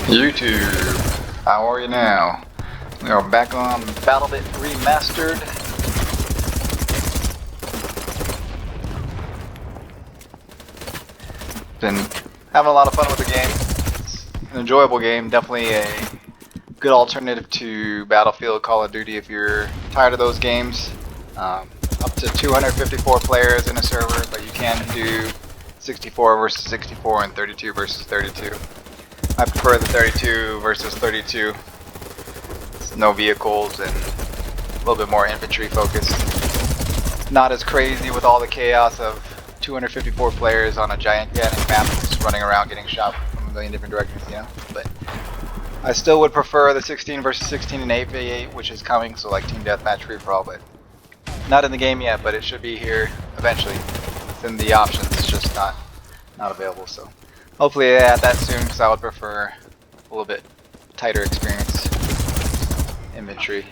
YouTube, how are you now? We are back on BattleBit Remastered. Been having a lot of fun with the game. It's an enjoyable game, definitely a good alternative to Battlefield, Call of Duty if you're tired of those games. Up to 254 players in a server, but you can do 64 versus 64 and 32 versus 32. I prefer the 32 versus 32. It's no vehicles and a little bit more infantry focused. Not as crazy with all the chaos of 254 players on a gigantic map just running around getting shot from a million different directions, you know. But I still would prefer the 16 versus 16 and 8v8, which is coming, so like team deathmatch free for all, but not in the game yet, but it should be here eventually. It's in the options, it's just not available, so hopefully they add that soon, because I would prefer a little bit tighter experience. Infantry,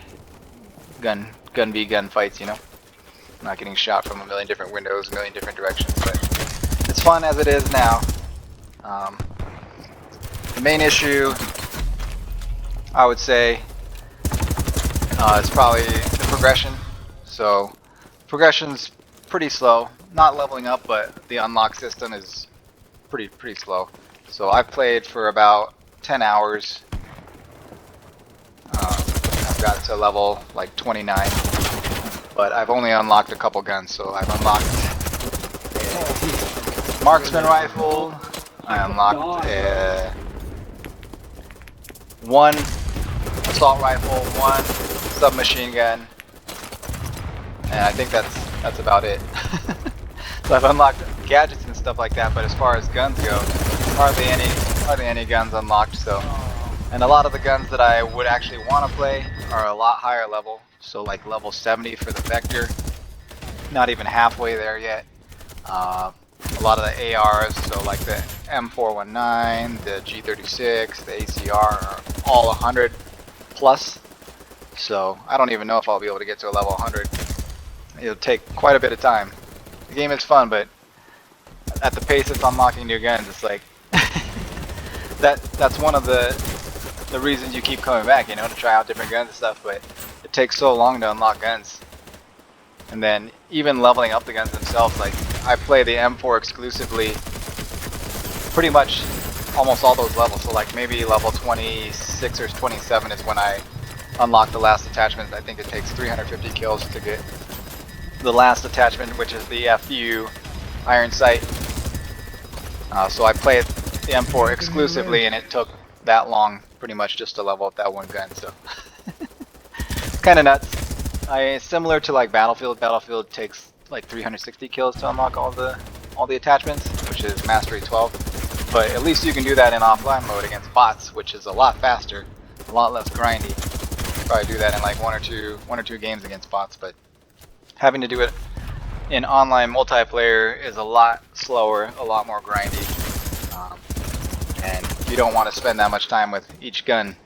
gun v gun fights, you know? Not getting shot from a million different windows, a million different directions, but it's fun as it is now. The main issue, I would say, is probably the progression. So, progression's pretty slow. Not leveling up, but the unlock system is pretty slow. So I've played for about 10 hours. I've got to level like 29, but I've only unlocked a couple guns. So I've unlocked a marksman rifle. I unlocked one assault rifle, one submachine gun, and I think that's about it. So I've unlocked gadgets and stuff like that, but as far as guns go, hardly any guns unlocked. So, and a lot of the guns that I would actually want to play are a lot higher level. So like level 70 for the Vector, not even halfway there yet. A lot of the ARs, so like the M419, the G36, the ACR, are all 100 plus. So I don't even know if I'll be able to get to a level 100. It'll take quite a bit of time. The game is fun, but at the pace it's unlocking new guns, it's like that's one of the reasons you keep coming back, you know, to try out different guns and stuff. But it takes so long to unlock guns, and then even leveling up the guns themselves. Like I play the M4 exclusively, pretty much almost all those levels. So like maybe level 26 or 27 is when I unlock the last attachment. I think it takes 350 kills to get the last attachment, which is the FU iron sight. So I played the M4 exclusively, and it took that long pretty much just to level up that one gun. So it's kind of nuts. Similar to like Battlefield. Battlefield takes like 360 kills to unlock all the attachments, which is Mastery 12. But at least you can do that in offline mode against bots, which is a lot faster, a lot less grindy. You can probably do that in like one or two games against bots, but having to do it in online multiplayer is a lot slower, a lot more grindy, and you don't want to spend that much time with each gun.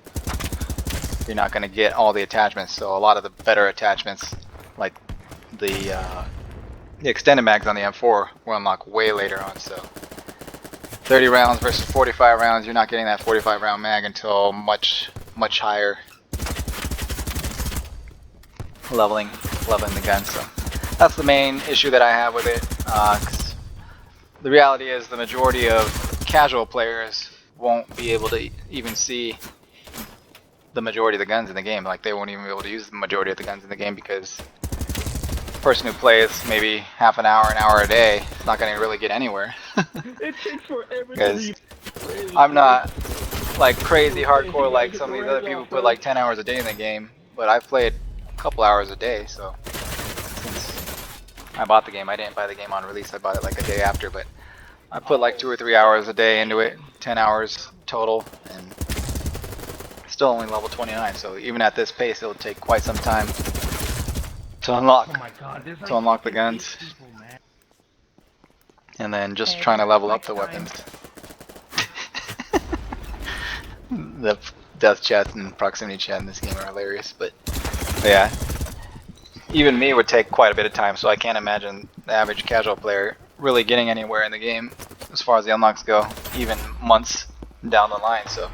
You're not going to get all the attachments, so a lot of the better attachments, like the extended mags on the M4, will unlock way later on. So 30 rounds versus 45 rounds, you're not getting that 45 round mag until much higher leveling the gun. So that's the main issue that I have with it. 'Cause the reality is the majority of casual players won't be able to even see the majority of the guns in the game. Like they won't even be able to use the majority of the guns in the game, because the person who plays maybe half an hour a day is not going to really get anywhere. It takes forever. Because I'm not like crazy hardcore like some of these other people who put like 10 hours a day in the game, but I've played a couple hours a day. So since I bought the game, I didn't buy the game on release, I bought it like a day after, but I put like 2 or 3 hours a day into it, 10 hours total, and still only level 29. So even at this pace, it'll take quite some time to unlock the guns, and then just trying to level up the weapons. The death chats and proximity chat in this game are hilarious, but yeah, even me would take quite a bit of time, so I can't imagine the average casual player really getting anywhere in the game as far as the unlocks go, even months down the line. So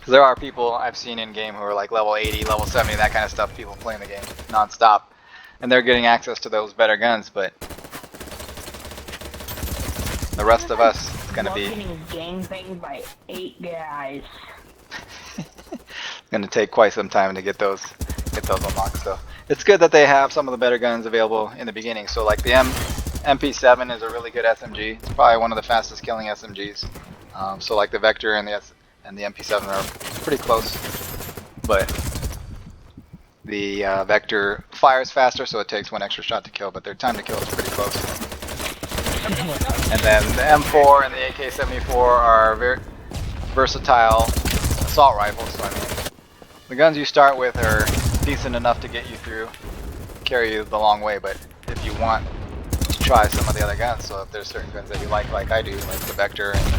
Because there are people I've seen in game who are like level 80, level 70, that kind of stuff, people playing the game non-stop. And they're getting access to those better guns, but the rest of us, it's gonna be... Gang banged by 8 guys. It's gonna take quite some time to get those unlocked. So it's good that they have some of the better guns available in the beginning. So like the MP7 is a really good SMG. It's probably one of the fastest killing SMGs. So like the Vector and the MP7 are pretty close, but the Vector fires faster, so it takes one extra shot to kill. But their time to kill is pretty close. And then the M4 and the AK-74 are very versatile assault rifles. So I mean, the guns you start with are decent enough to get you through, carry you the long way. But if you want to try some of the other guns, so if there's certain guns that you like I do, like the Vector and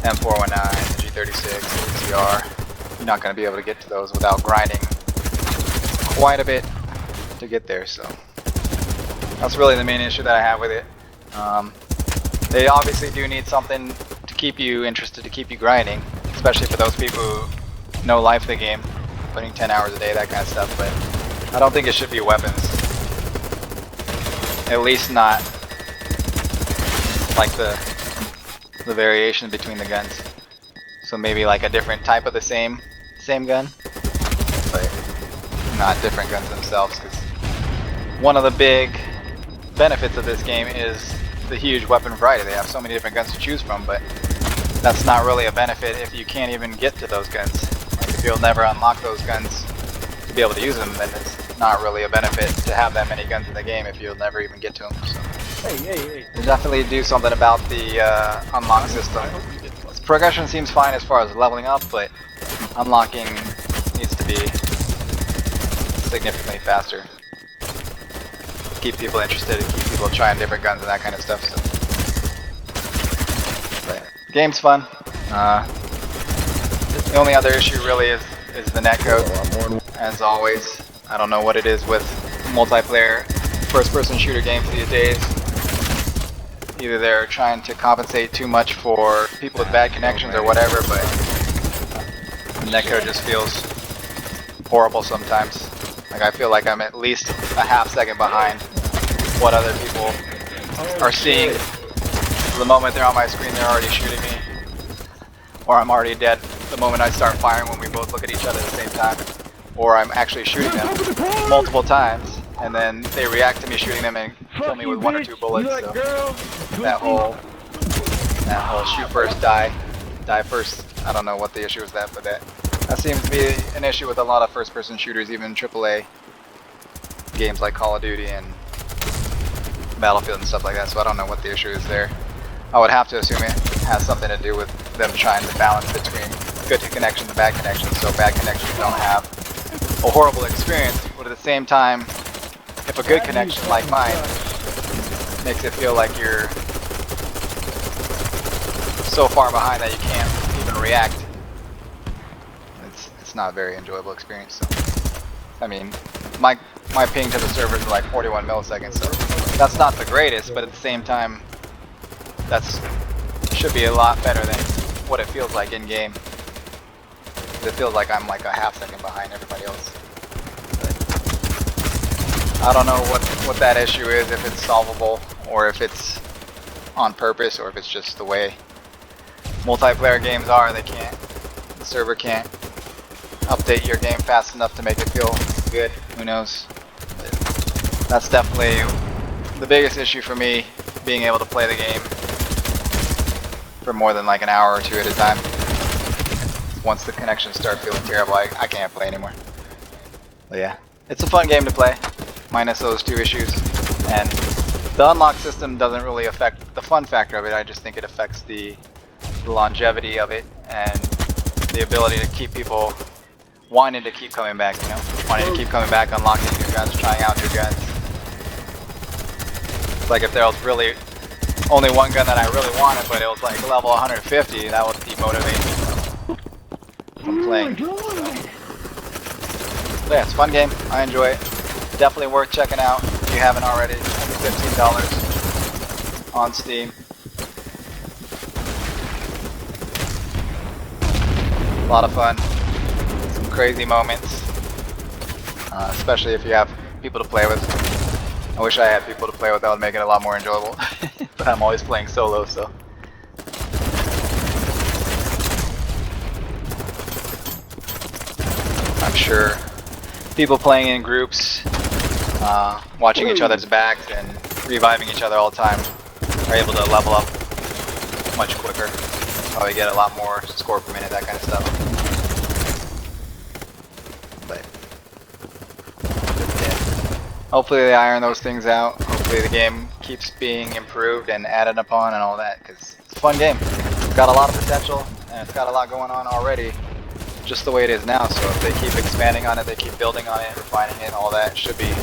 M419, the G36, the CR, you're not going to be able to get to those without grinding quite a bit to get there. So that's really the main issue that I have with it. They obviously do need something to keep you interested, to keep you grinding, especially for those people who know life of the game, putting 10 hours a day, that kind of stuff. But I don't think it should be weapons. At least not like the variation between the guns. So maybe like a different type of the same gun, but not different guns themselves. Because one of the big benefits of this game is the huge weapon variety. They have so many different guns to choose from, but that's not really a benefit if you can't even get to those guns. Like if you'll never unlock those guns to be able to use them, then it's not really a benefit to have that many guns in the game if you'll never even get to them. So Hey. they definitely do something about the unlock system. Progression seems fine as far as leveling up, but unlocking needs to be significantly faster. Keep people interested and keep people trying different guns and that kind of stuff. So, but game's fun. The only other issue really is the netcode. As always, I don't know what it is with multiplayer first-person shooter games these days. Either they're trying to compensate too much for people with bad connections or whatever, but the netcode just feels horrible sometimes. Like I feel like I'm at least a half second behind what other people are seeing. The moment they're on my screen, they're already shooting me. Or I'm already dead the moment I start firing when we both look at each other at the same time. Or I'm actually shooting them multiple times, and then they react to me shooting them and kill me with 1 or 2 bullets. So that whole shoot first, die first. I don't know what the issue is with that, but that seems to be an issue with a lot of first-person shooters, even AAA games like Call of Duty and Battlefield and stuff like that. So I don't know what the issue is there. I would have to assume it has something to do with them trying to balance between good connections and bad connections, so bad connections don't have a horrible experience, but at the same time, if a good connection like mine makes it feel like you're so far behind that you can't even react, it's not a very enjoyable experience. So, I mean, my ping to the servers is like 41 milliseconds, so that's not the greatest, but at the same time, that's should be a lot better than what it feels like in game. It feels like I'm like a half second behind everybody else. But I don't know what that issue is, if it's solvable or if it's on purpose or if it's just the way multiplayer games are. The server can't update your game fast enough to make it feel good. Who knows? But that's definitely the biggest issue for me, being able to play the game for more than like an hour or 2 at a time. Once the connections start feeling terrible, I can't play anymore. But yeah, it's a fun game to play, minus those 2 issues. And the unlock system doesn't really affect the fun factor of it. I just think it affects the longevity of it and the ability to keep people wanting to keep coming back, you know? Wanting to keep coming back, unlocking new guns, trying out new guns. It's like if there was really only one gun that I really wanted, but it was like level 150, that would demotivate me from playing. So yeah, it's a fun game. I enjoy it. Definitely worth checking out if you haven't already. It's $15 on Steam. A lot of fun. Some crazy moments. Especially if you have people to play with. I wish I had people to play with, that would make it a lot more enjoyable. But I'm always playing solo, so. I'm sure people playing in groups, watching each other's backs and reviving each other all the time are able to level up much quicker. Probably get a lot more score per minute, that kind of stuff. But yeah, hopefully they iron those things out. Hopefully the game keeps being improved and added upon and all that, because it's a fun game. It's got a lot of potential and it's got a lot going on already, just the way it is now. So if they keep expanding on it, they keep building on it, refining it, all that, it should be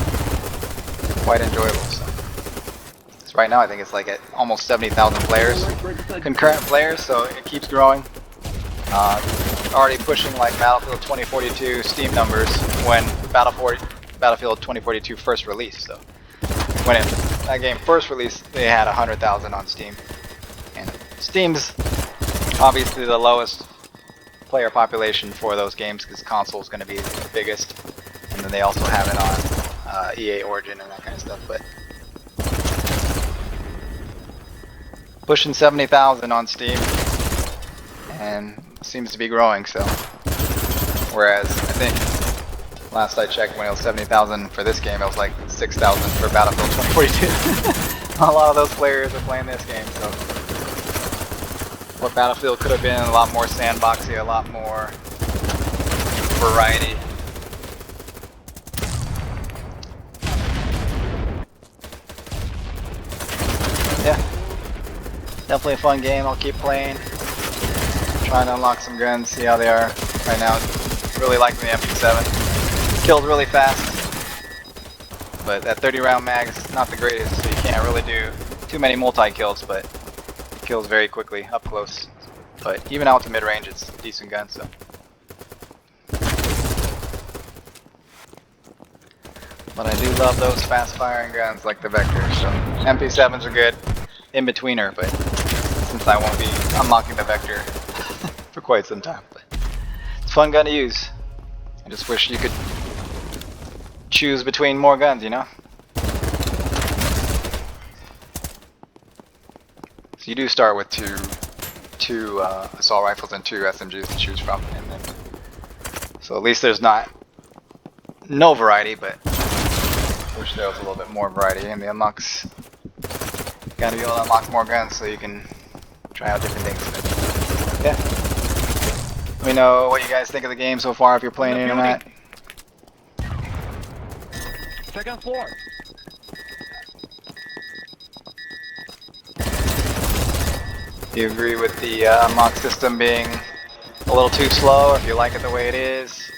quite enjoyable. So right now I think it's like at almost 70,000 players, concurrent players, so it keeps growing. Already pushing like Battlefield 2042 Steam numbers when Battlefield 2042 first released. So when that game first released, they had 100,000 on Steam. And Steam's obviously the lowest player population for those games because console is going to be the biggest, and then they also have it on EA Origin and that kind of stuff. But pushing 70,000 on Steam, and seems to be growing. So, whereas I think last I checked, when it was 70,000 for this game, it was like 6,000 for Battlefield 2042. A lot of those players are playing this game, so what Battlefield could have been a lot more sandboxy, a lot more variety. Yeah. Definitely a fun game. I'll keep playing. Trying to unlock some guns, see how they are right now. Really liking the MP7. Kills really fast, but that 30 round mag is not the greatest, so you can't really do too many multi-kills, but it kills very quickly up close. But even out to mid-range, it's a decent gun, so. But I do love those fast-firing guns like the Vector, so MP7s are good in-betweener, but since I won't be unlocking the Vector for quite some time. But it's a fun gun to use. I just wish you could choose between more guns, you know? So you do start with two assault rifles and 2 SMGs to choose from, and then so at least there's no variety, but I wish there was a little bit more variety in the unlocks. You gotta be able to unlock more guns so you can try out different things. But yeah. Let me know what you guys think of the game so far if you're playing it or not. Second floor. Do you agree with the unlock system being a little too slow, if you like it the way it is?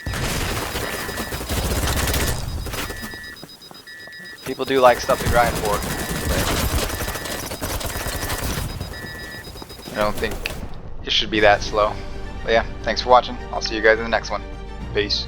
People do like stuff to grind for. I don't think it should be that slow. But yeah, thanks for watching. I'll see you guys in the next one. Peace.